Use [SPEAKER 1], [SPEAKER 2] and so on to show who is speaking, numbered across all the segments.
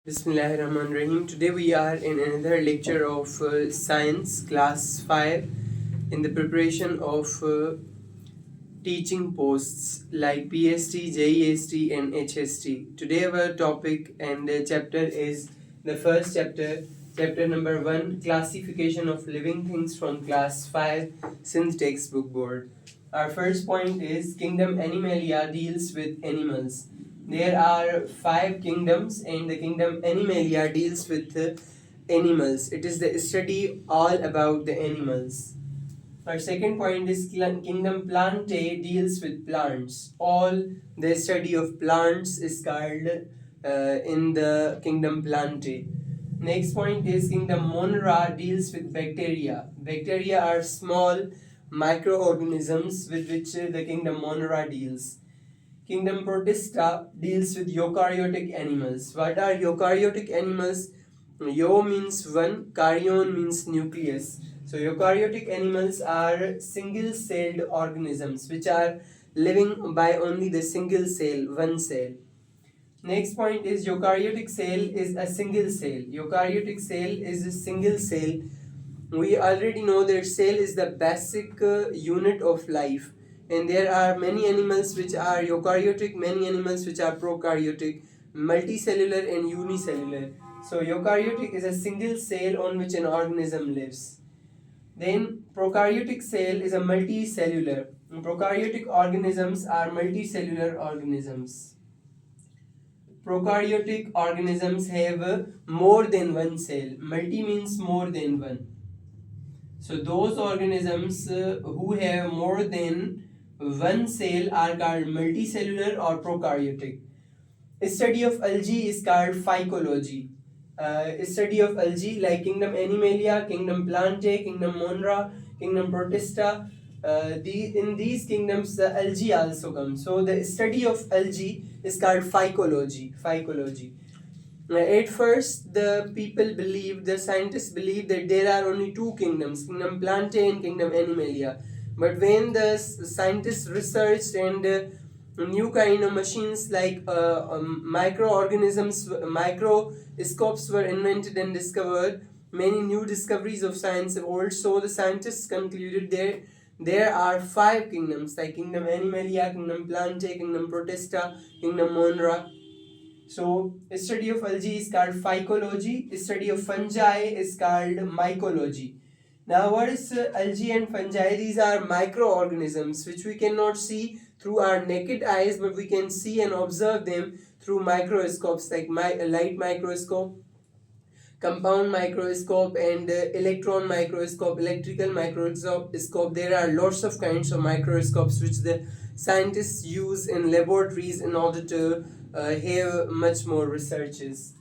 [SPEAKER 1] Bismillahirrahmanirrahim. Today we are in another lecture of Science Class 5 in the preparation of teaching posts like PST, JEST and HST. Today our topic and chapter is the first chapter, chapter number 1, Classification of Living Things from Class 5 since textbook board. Our first point is Kingdom Animalia deals with animals. There are 5 kingdoms and the kingdom Animalia deals with animals. It is the study all about the animals. Our second point is Kingdom Plantae deals with plants. All the study of plants is called in the Kingdom Plantae. Next point is Kingdom Monera deals with bacteria. Bacteria are small microorganisms with which the Kingdom Monera deals. Kingdom Protista deals with eukaryotic animals. What are eukaryotic animals? Yo means one, karyon means nucleus. So eukaryotic animals are single-celled organisms which are living by only the single cell, one cell. Next point is eukaryotic cell is a single cell. Eukaryotic cell is a single cell. We already know that cell is the basic unit of life, and there are many animals which are eukaryotic, many animals which are prokaryotic, multicellular and unicellular. So eukaryotic is a single cell on which an organism lives. Then prokaryotic cell is a multicellular. Prokaryotic organisms are multicellular organisms. Prokaryotic organisms have more than one cell. Multi means more than one. So those organisms who have more than one cell are called multicellular or prokaryotic. Study of algae is called phycology. Study of algae like Kingdom Animalia, Kingdom Plantae, Kingdom Monera, Kingdom Protista. In these kingdoms, the algae also comes. So the study of algae is called phycology. Phycology. At first, the scientists believe that there are only two kingdoms, Kingdom Plantae and Kingdom Animalia. But when the scientists researched and new kind of machines like microscopes were invented and discovered, many new discoveries of science evolved. So the scientists concluded there are 5 kingdoms like Kingdom Animalia, Kingdom Plantae, Kingdom Protista, Kingdom Monera. So, study of algae is called phycology. Study of fungi is called mycology. Now, what is algae and fungi? These are microorganisms which we cannot see through our naked eyes, but we can see and observe them through microscopes like light microscope, compound microscope, and electron microscope, electrical microscope. There are lots of kinds of microscopes which the scientists use in laboratories in order to have much more researches.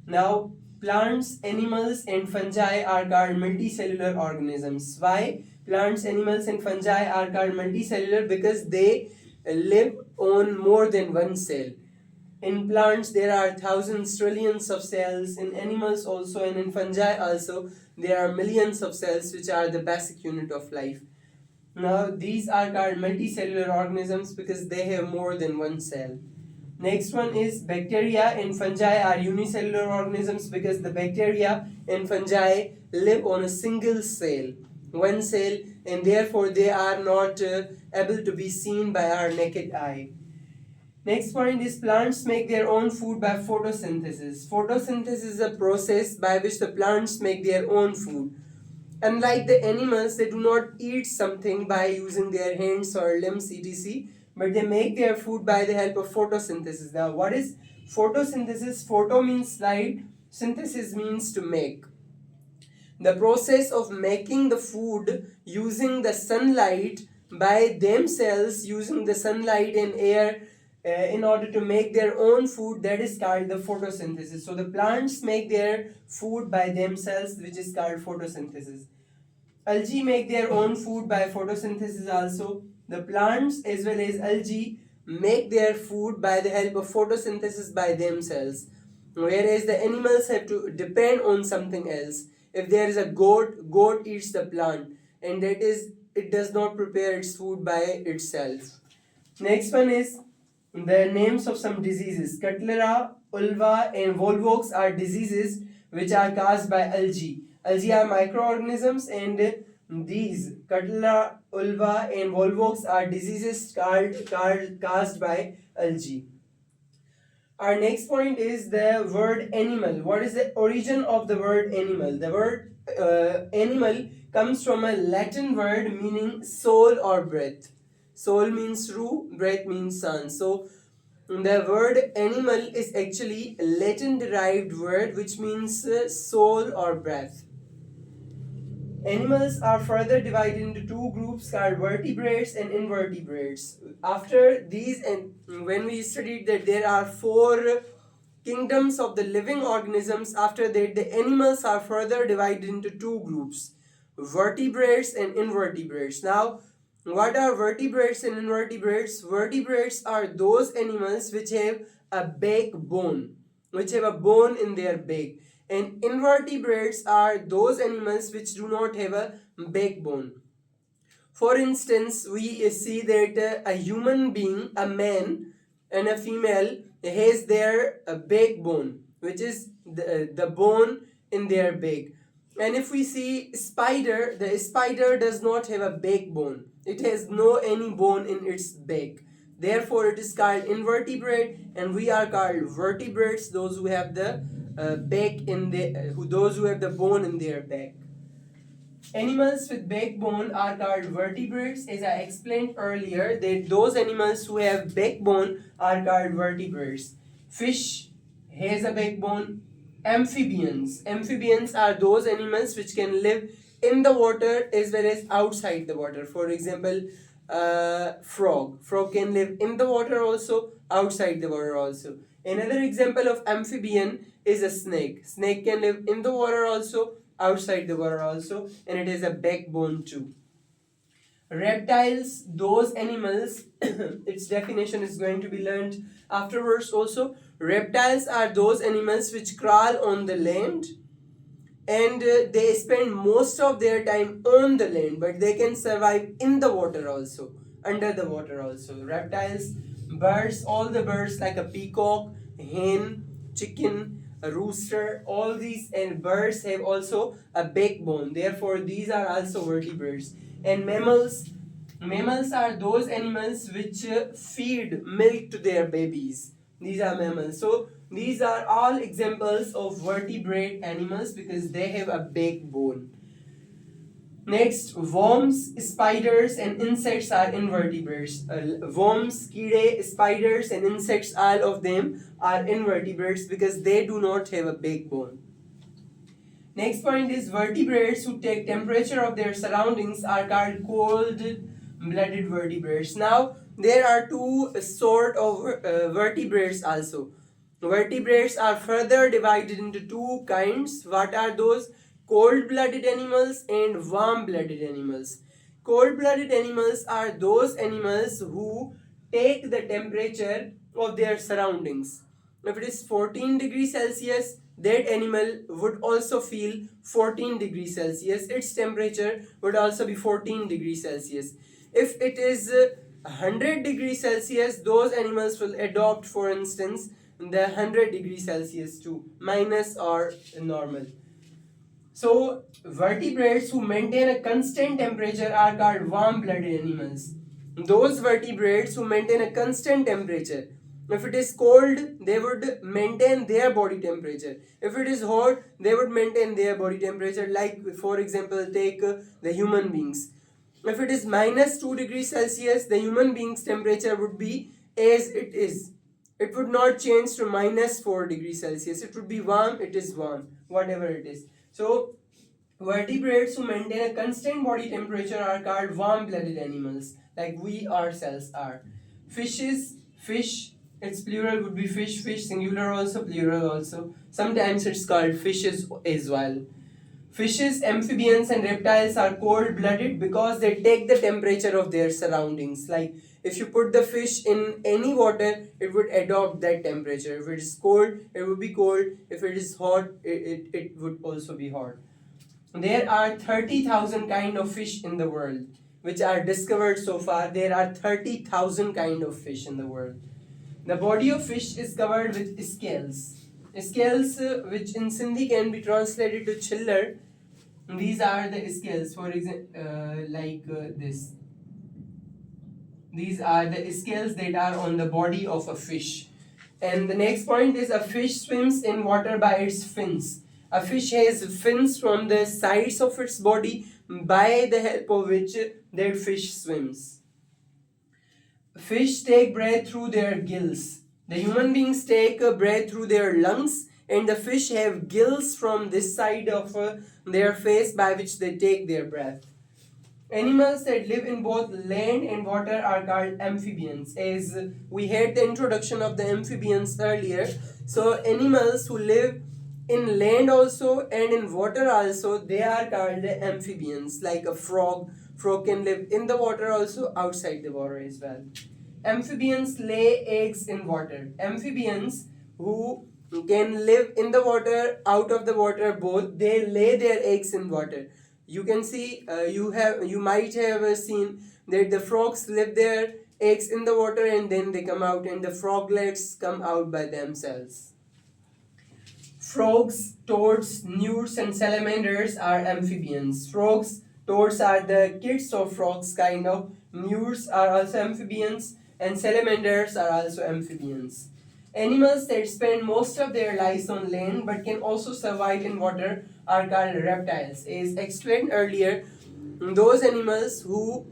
[SPEAKER 1] Now, plants, animals, and fungi are called multicellular organisms. Why? Plants, animals, and fungi are called multicellular because they live on more than one cell. In plants, there are thousands, trillions of cells. In animals also, and in fungi also, there are millions of cells, which are the basic unit of life. Now, these are called multicellular organisms because they have more than one cell. Next one is bacteria and fungi are unicellular organisms because the bacteria and fungi live on a single cell, one cell, and therefore they are not able to be seen by our naked eye. Next point is plants make their own food by photosynthesis. Photosynthesis is a process by which the plants make their own food. Unlike the animals, they do not eat something by using their hands or limbs, etc., but they make their food by the help of photosynthesis. Now, what is photosynthesis? Photo means light, synthesis means to make. The process of making the food using the sunlight by themselves, using the sunlight and air in order to make their own food, that is called the photosynthesis. So the plants make their food by themselves, which is called photosynthesis. Algae make their own food by photosynthesis also. The plants as well as algae make their food by the help of photosynthesis by themselves. Whereas the animals have to depend on something else. If there is a goat eats the plant, and it does not prepare its food by itself. Next one is the names of some diseases. Cutera, ulva, and volvox are diseases which are caused by algae. Algae are microorganisms, and these Cutera, ulva, and volvox are diseases caused by algae. Our next point is the word animal. What is the origin of the word animal? The word animal comes from a Latin word meaning soul or breath. Soul means Ru, breath means sun. So the word animal is actually a Latin derived word which means soul or breath. Animals are further divided into two groups called vertebrates and invertebrates. After these, and when we studied that there are four kingdoms of the living organisms, after that the animals are further divided into two groups, vertebrates and invertebrates. Now, what are vertebrates and invertebrates? Vertebrates are those animals which have a backbone, which have a bone in their back, and invertebrates are those animals which do not have a backbone. For instance, we see that a human being, a man and a female, has their backbone, which is the bone in their back. And if we see spider, the spider does not have a backbone. It has no any bone in its back. Therefore, it is called invertebrate, and we are called vertebrates, those who have the back in the those who have the bone in their back. Animals with backbone are called vertebrates. As I explained earlier, that those animals who have backbone are called vertebrates. Fish has a backbone. Amphibians are those animals which can live in the water as well as outside the water. For example, frog can live in the water also, outside the water also. Another example of amphibian is a snake can live in the water also, outside the water also, and it has a backbone too. Reptiles, those animals its definition is going to be learned afterwards also. Reptiles are those animals which crawl on the land, and they spend most of their time on the land, but they can survive in the water also, under the water also. Reptiles, birds, all the birds like a peacock, hen, chicken, a rooster, all these and birds have also a backbone. Therefore, these are also vertebrates. And mammals are those animals which feed milk to their babies. These are mammals. So these are all examples of vertebrate animals because they have a backbone. Next, worms, spiders, and insects are invertebrates. Worms, kide, spiders, and insects, all of them are invertebrates because they do not have a backbone. Next point is vertebrates who take temperature of their surroundings are called cold-blooded vertebrates. Now, there are two sort of vertebrates also. Vertebrates are further divided into two kinds. What are those? Cold-blooded animals and warm-blooded animals. Cold-blooded animals are those animals who take the temperature of their surroundings. If it is 14 degrees Celsius, that animal would also feel 14 degrees Celsius. Its temperature would also be 14 degrees Celsius. If it is 100 degrees Celsius, those animals will adopt, for instance, the 100 degrees Celsius to minus or normal. So, vertebrates who maintain a constant temperature are called warm-blooded animals. Those vertebrates who maintain a constant temperature, if it is cold, they would maintain their body temperature. If it is hot, they would maintain their body temperature. Like, for example, take the human beings. If it is minus 2 degrees Celsius, the human being's temperature would be as it is. It would not change to minus 4 degrees Celsius. It would be warm, it is warm, whatever it is. So, vertebrates who maintain a constant body temperature are called warm-blooded animals, like we ourselves are. Fish, its plural would be fish, singular also, plural also. Sometimes it's called fishes as well. Fishes, amphibians, and reptiles are cold-blooded because they take the temperature of their surroundings. Like, if you put the fish in any water, it would adopt that temperature. If it is cold, it would be cold. If it is hot, it would also be hot. There are 30,000 kind of fish in the world, which are discovered so far. There are 30,000 kind of fish in the world. The body of fish is covered with scales. Scales, which in Sindhi can be translated to chiller. These are the scales, for example, this. These are the scales that are on the body of a fish. And the next point is a fish swims in water by its fins. A fish has fins from the sides of its body by the help of which that fish swims. Fish take breath through their gills. The human beings take a breath through their lungs, and the fish have gills from this side of their face by which they take their breath. Animals that live in both land and water are called amphibians. As we had the introduction of the amphibians earlier, so animals who live in land also and in water also, they are called the amphibians. Like a frog can live in the water also, outside the water as well. Amphibians lay eggs in water. Amphibians who can live in the water, out of the water, both, they lay their eggs in water. You can see, you might have seen that the frogs leave their eggs in the water and then they come out, and the froglets come out by themselves. Frogs, toads, newts, and salamanders are amphibians. Frogs, toads are the kids of frogs, kind of. Newts are also amphibians, and salamanders are also amphibians. Animals that spend most of their lives on land but can also survive in water are called reptiles. As explained earlier, those animals who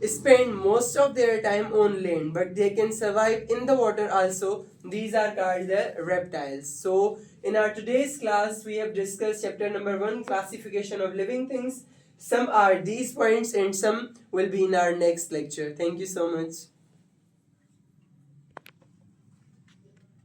[SPEAKER 1] spend most of their time on land but they can survive in the water also, these are called the reptiles. So in our today's class we have discussed chapter number 1, classification of living things. Some are these points and some will be in our next lecture. Thank you so much.